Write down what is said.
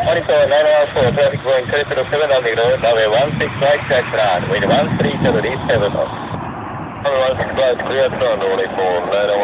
914, traffic going 307 on the road, runway 16 right, taxi right, wind 137 east 7 knots. Runway 16 right, clear turn, only for 901.